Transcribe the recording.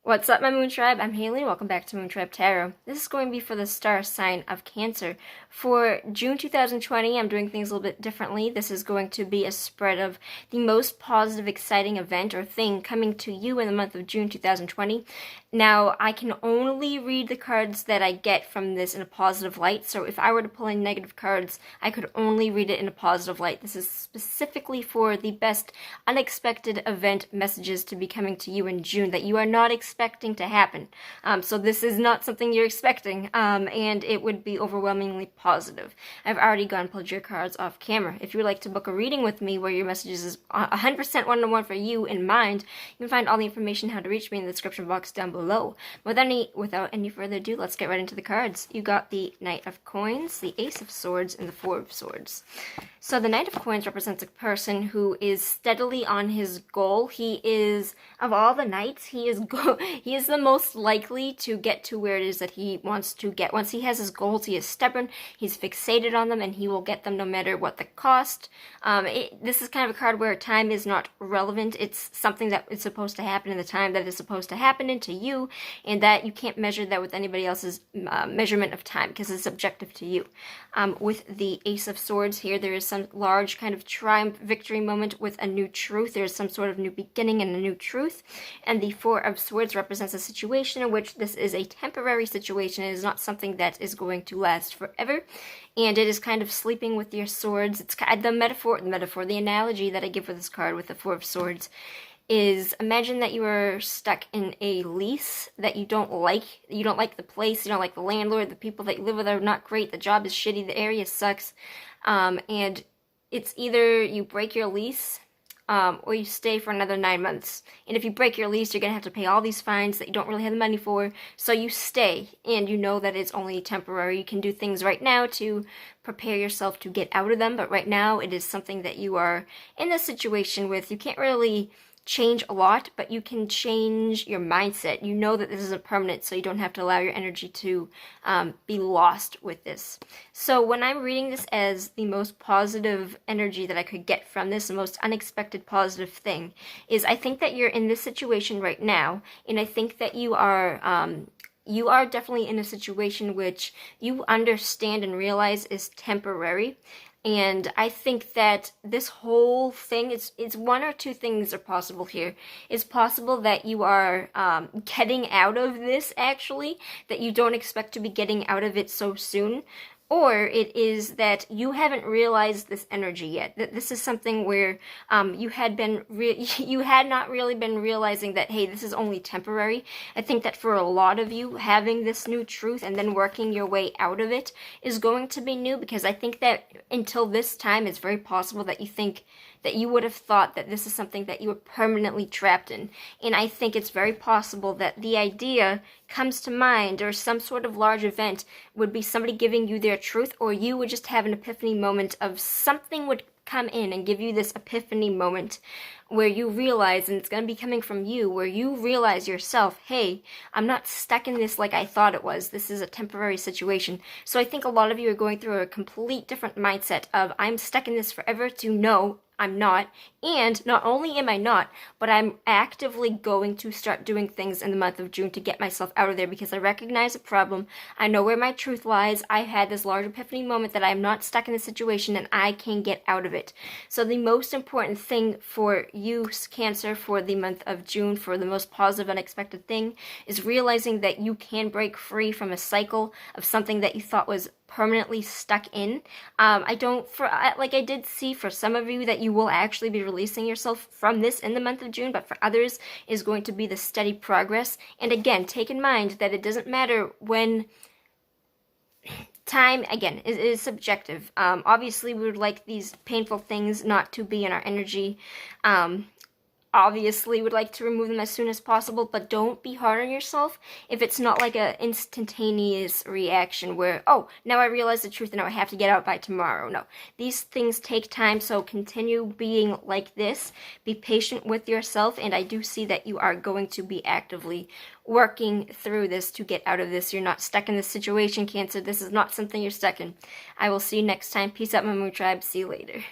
What's up, my Moon Tribe? I'm Haley. Welcome back to Moon Tribe Tarot. This is going to be for the star sign of Cancer. For June 2020, I'm doing things a little bit differently. This is going to be a spread of the most positive, exciting event or thing coming to you in the month of June 2020. Now, I can only read the cards that I get from this in a positive light. So if I were to pull in negative cards, I could only read it in a positive light. This is specifically for the best unexpected event messages to be coming to you in June that you are not expecting to happen. So this is not something you're expecting, and it would be overwhelmingly positive. I've already gone and pulled your cards off camera. If you would like to book a reading with me where your messages is 100% one-to-one for you in mind, you can find all the information how to reach me in the description box down below. Without any further ado, let's get right into the cards. You got the Knight of Coins, the Ace of Swords, and the Four of Swords. So the Knight of Coins represents a person who is steadily on his goal. He is, of all the knights, he is the most likely to get to where it is that he wants to get. Once he has his goals, he is stubborn, he's fixated on them, and he will get them no matter what the cost. This is kind of a card where time is not relevant. It's something that is supposed to happen in the time that is supposed to happen into you, and that you can't measure that with anybody else's measurement of time because it's subjective to you. With the Ace of Swords here, there is some large kind of triumph victory moment with a new truth. There's some sort of new beginning and a new truth. And the Four of Swords represents a situation in which this is a temporary situation. It is not something that is going to last forever. And it is kind of sleeping with your swords. It's kind of the analogy that I give with this card with the Four of Swords is imagine that you are stuck in a lease that you don't like. You don't like the place, you don't like the landlord, the people that you live with are not great, the job is shitty, the area sucks, and it's either you break your lease or you stay for another 9 months. And if you break your lease, you're going to have to pay all these fines that you don't really have the money for. So you stay, and you know that it's only temporary. You can do things right now to prepare yourself to get out of them, but right now it is something that you are in this situation with. You can't really change a lot, but you can change your mindset. You know that this isn't permanent, so you don't have to allow your energy to be lost with this. So when I'm reading this as the most positive energy that I could get from this, the most unexpected positive thing, is I think that you're in this situation right now, and I think that you are definitely in a situation which you understand and realize is temporary. And I think that this whole thing, it's one or two things are possible here. It's possible that you are getting out of this, actually, that you don't expect to be getting out of it so soon. Or it is that you haven't realized this energy yet. That this is something where you had not really been realizing that, hey, this is only temporary. I think that for a lot of you, having this new truth and then working your way out of it is going to be new, because I think that until this time, it's very possible that you think that you would have thought that this is something that you were permanently trapped in. And I think it's very possible that the idea comes to mind, or some sort of large event would be somebody giving you their truth, or you would just have an epiphany moment of something would come in and give you this epiphany moment where you realize, and it's going to be coming from you, where you realize yourself, hey, I'm not stuck in this like I thought it was. This is a temporary situation. So I think a lot of you are going through a complete different mindset of, I'm stuck in this forever, to no, I'm not. And not only am I not, but I'm actively going to start doing things in the month of June to get myself out of there, because I recognize a problem. I know where my truth lies. I had this large epiphany moment that I'm not stuck in this situation and I can get out of it. So the most important thing for you, Cancer, for the month of June, for the most positive, unexpected thing, is realizing that you can break free from a cycle of something that you thought was permanently stuck in. Like I did see for some of you that you will actually be releasing yourself from this in the month of June, but for others is going to be the steady progress. And again, take in mind that it doesn't matter when time, again, is subjective. Obviously, we would like these painful things not to be in our energy. Obviously would like to remove them as soon as possible, but don't be hard on yourself if it's not like an instantaneous reaction where, oh, now I realize the truth and now I have to get out by tomorrow. No, these things take time, so continue being like this. Be patient with yourself, and I do see that you are going to be actively working through this to get out of this. You're not stuck in this situation, Cancer. This is not something you're stuck in. I will see you next time. Peace out, my Moon Tribe. See you later.